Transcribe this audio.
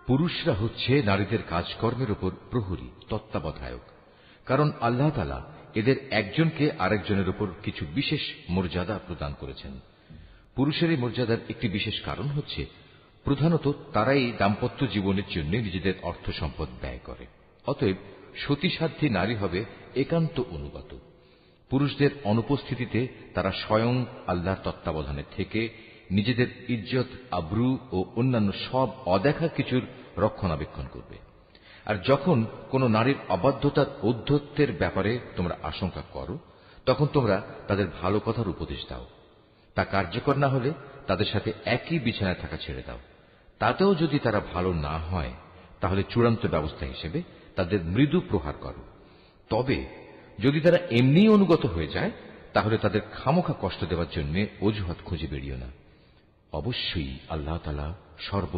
পুরুষরা হচ্ছে নারীদের কাজকর্মের উপর প্রহরী, তত্ত্বাবধায়ক। কারণ আল্লাহ তাআলা এদের একজনকে আরেকজনের উপর কিছু বিশেষ মর্যাদা প্রদান করেছেন। পুরুষের এই মর্যাদার একটি বিশেষ কারণ হচ্ছে প্রধানত তারাই দাম্পত্য জীবনের জন্য নিজেদের অর্থ সম্পদ ব্যয় করে। অতএব সতীসাধ্যী নারী হবে একান্ত অনুগত। পুরুষদের অনুপস্থিতিতে তারা স্বয়ং আল্লাহর তত্ত্বাবধানে থেকে নিজেদের ইজ্জত, আব্রু ও অন্যান্য সব অদেখা কিছুর রক্ষণাবেক্ষণ করবে। আর যখন কোন নারীর অবাধ্যতার ঔদ্ধত্যের ব্যাপারে তোমরা আশঙ্কা করো, তখন তোমরা তাদের ভালো কথার উপদেশ দাও। তা কার্যকর না হলে তাদের সাথে একই বিছানায় থাকা ছেড়ে দাও। তাতেও যদি তারা ভালো না হয়, তাহলে চূড়ান্ত ব্যবস্থা হিসেবে তাদের মৃদু প্রহার করো। তবে যদি তারা এমনি অনুগত হয়ে যায়, তাহলে তাদের খামোখা কষ্ট দেওয়ার জন্য অজুহাত খুঁজে বেরিও না। অবশ্যই আল্লাহ তাআলা সর্ব